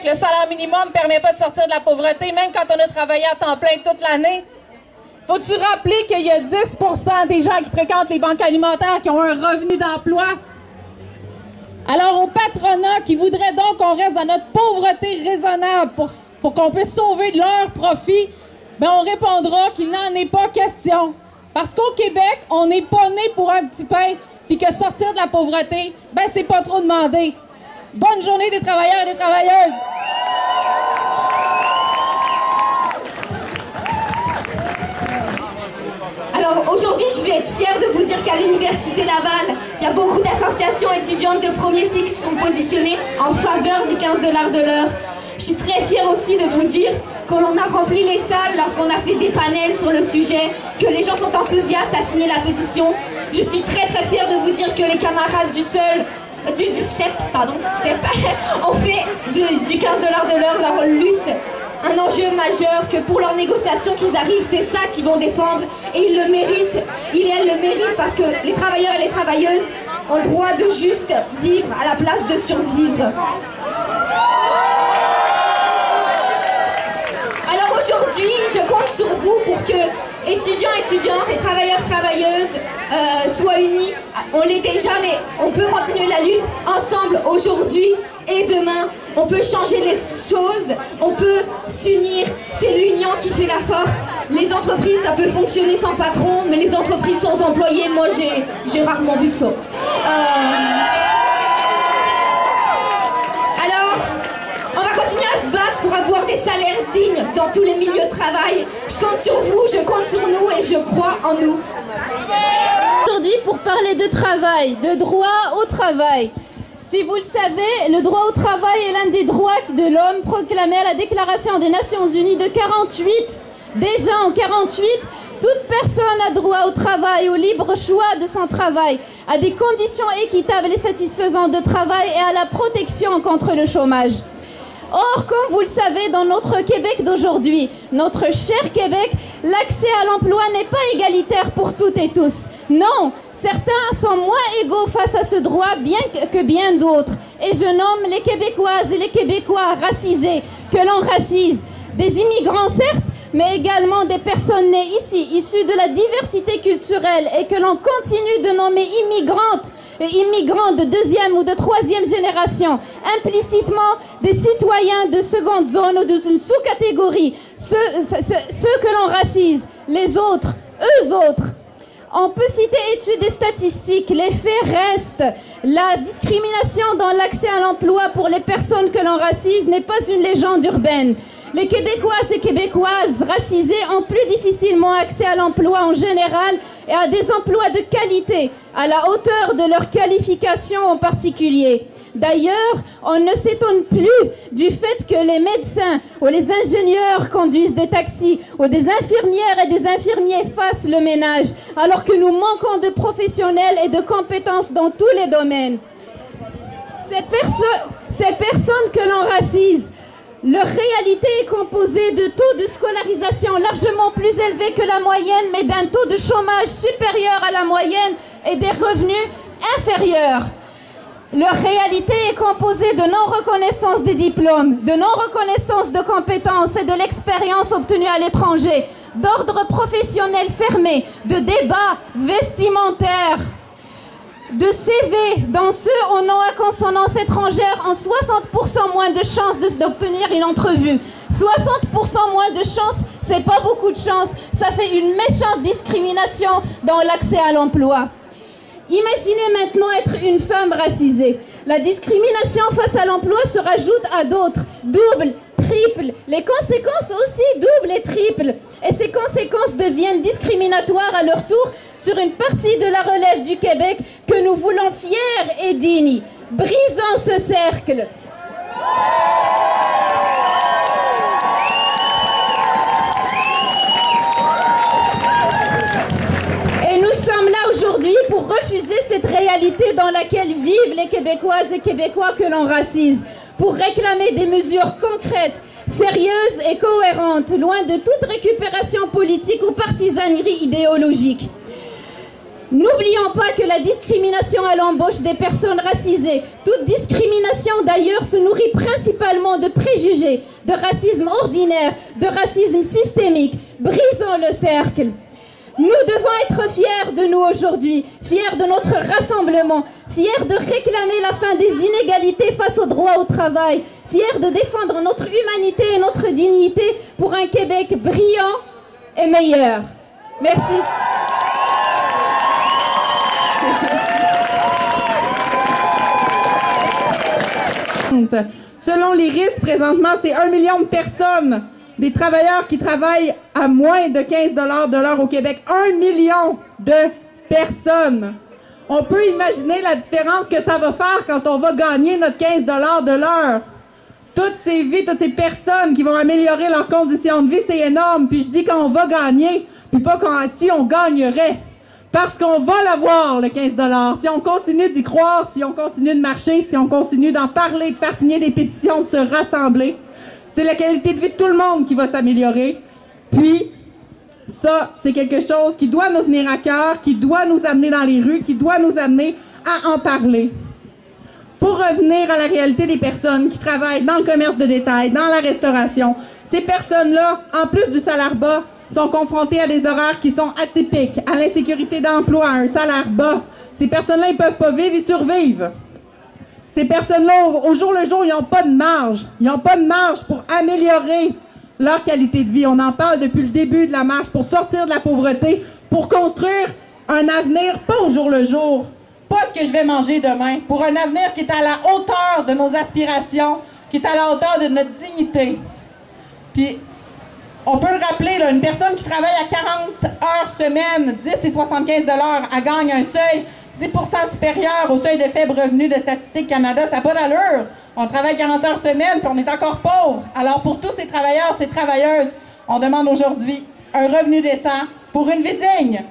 le salaire minimum ne permet pas de sortir de la pauvreté, même quand on a travaillé à temps plein toute l'année. Faut-tu rappeler qu'il y a 10% des gens qui fréquentent les banques alimentaires qui ont un revenu d'emploi? Alors, au patronat qui voudrait donc qu'on reste dans notre pauvreté raisonnable pour qu'on puisse sauver de leur profit, ben on répondra qu'il n'en est pas question. Parce qu'au Québec, on n'est pas né pour un petit pain, puis que sortir de la pauvreté, ben c'est pas trop demandé. Bonne journée des travailleurs et des travailleuses! Alors aujourd'hui, je vais être fière de vous dire qu'à l'Université Laval, il y a beaucoup d'associations étudiantes de premier cycle qui sont positionnées en faveur du 15 $ de l'heure. Je suis très fière aussi de vous dire que l'on a rempli les salles lorsqu'on a fait des panels sur le sujet, que les gens sont enthousiastes à signer la pétition. Je suis très fière de vous dire que les camarades du STEP ont fait du 15 $ de l'heure leur lutte. Un enjeu majeur, que pour leurs négociations qu'ils arrivent, c'est ça qu'ils vont défendre. Et ils le méritent. Ils et elles le méritent parce que les travailleurs et les travailleuses ont le droit de juste vivre à la place de survivre. Alors aujourd'hui, je compte sur vous pour que étudiants, étudiantes et travailleurs, travailleuses soient unis. On l'est déjà, mais on peut continuer la lutte ensemble aujourd'hui et demain. On peut changer les choses, on peut s'unir. C'est l'union qui fait la force. Les entreprises, ça peut fonctionner sans patron, mais les entreprises sans employés, moi j'ai rarement vu ça. Alors, on va continuer à se battre pour avoir des salaires dignes dans tous les milieux de travail. Je compte sur vous, je compte sur nous et je crois en nous. Aujourd'hui, pour parler de travail, de droit au travail. Si vous le savez, le droit au travail est l'un des droits de l'homme proclamé à la Déclaration des Nations Unies de 48. Déjà en 48, toute personne a droit au travail, au libre choix de son travail, à des conditions équitables et satisfaisantes de travail et à la protection contre le chômage. Or, comme vous le savez, dans notre Québec d'aujourd'hui, notre cher Québec, l'accès à l'emploi n'est pas égalitaire pour toutes et tous. Non, certains sont moins égaux face à ce droit que bien d'autres. Et je nomme les Québécoises et les Québécois racisés, que l'on racise. Des immigrants, certes, mais également des personnes nées ici, issues de la diversité culturelle et que l'on continue de nommer immigrantes et immigrants de deuxième ou de troisième génération, implicitement des citoyens de seconde zone ou d'une sous-catégorie, ceux que l'on racise, les autres, eux autres. On peut citer études et statistiques, les faits restent. La discrimination dans l'accès à l'emploi pour les personnes que l'on racise n'est pas une légende urbaine. Les Québécoises et Québécoises racisées ont plus difficilement accès à l'emploi en général et à des emplois de qualité, à la hauteur de leurs qualifications en particulier. D'ailleurs, on ne s'étonne plus du fait que les médecins ou les ingénieurs conduisent des taxis ou des infirmières et des infirmiers fassent le ménage, alors que nous manquons de professionnels et de compétences dans tous les domaines. Ces personnes que l'on racise, leur réalité est composée de taux de scolarisation largement plus élevés que la moyenne, mais d'un taux de chômage supérieur à la moyenne et des revenus inférieurs. Leur réalité est composée de non-reconnaissance des diplômes, de non-reconnaissance de compétences et de l'expérience obtenue à l'étranger, d'ordre professionnel fermé, de débats vestimentaires, de CV dans ceux au nom à consonance étrangère ont 60% moins de chances d'obtenir une entrevue. 60% moins de chances, c'est pas beaucoup de chance, ça fait une méchante discrimination dans l'accès à l'emploi. Imaginez maintenant être une femme racisée. La discrimination face à l'emploi se rajoute à d'autres, double, triple. Les conséquences aussi double et triple. Et ces conséquences deviennent discriminatoires à leur tour sur une partie de la relève du Québec que nous voulons fière et digne. Brisons ce cercle. Et nous sommes là aujourd'hui pour refuser cette réalité dans laquelle vivent les Québécoises et Québécois que l'on racise, pour réclamer des mesures concrètes, sérieuses et cohérentes, loin de toute récupération politique ou partisanerie idéologique. N'oublions pas que la discrimination à l'embauche des personnes racisées, toute discrimination d'ailleurs se nourrit principalement de préjugés, de racisme ordinaire, de racisme systémique. Brisons le cercle. Nous devons être fiers de nous aujourd'hui, fiers de notre rassemblement, fiers de réclamer la fin des inégalités face au droit au travail, fiers de défendre notre humanité et notre dignité pour un Québec brillant et meilleur. Merci. Selon l'IRIS, présentement, c'est 1 million de personnes, des travailleurs qui travaillent à moins de 15 $ de l'heure au Québec. 1 million de personnes. On peut imaginer la différence que ça va faire quand on va gagner notre 15 $ de l'heure. Toutes ces vies, toutes ces personnes qui vont améliorer leurs conditions de vie, c'est énorme. Puis je dis qu'on va gagner, puis pas si on gagnerait. Parce qu'on va l'avoir, le 15 $. Si on continue d'y croire, si on continue de marcher, si on continue d'en parler, de faire signer des pétitions, de se rassembler, c'est la qualité de vie de tout le monde qui va s'améliorer. Puis, ça, c'est quelque chose qui doit nous tenir à cœur, qui doit nous amener dans les rues, qui doit nous amener à en parler. Pour revenir à la réalité des personnes qui travaillent dans le commerce de détail, dans la restauration, ces personnes-là, en plus du salaire bas, sont confrontées à des horaires qui sont atypiques, à l'insécurité d'emploi, à un salaire bas. Ces personnes-là, ils peuvent pas vivre, ils survivent. Ces personnes-là, au jour le jour, ils n'ont pas de marge. Ils n'ont pas de marge pour améliorer leur qualité de vie. On en parle depuis le début de la marche pour sortir de la pauvreté, pour construire un avenir, pas au jour le jour, pas ce que je vais manger demain, pour un avenir qui est à la hauteur de nos aspirations, qui est à la hauteur de notre dignité. Puis, on peut le rappeler, là, une personne qui travaille à 40 heures semaine, 10 et 75 $, elle gagne un seuil 10% supérieur au seuil de faible revenu de Statistique Canada. Ça n'a pas d'allure. On travaille 40 heures semaine, puis on est encore pauvre. Alors pour tous ces travailleurs, ces travailleuses, on demande aujourd'hui un revenu décent pour une vie digne.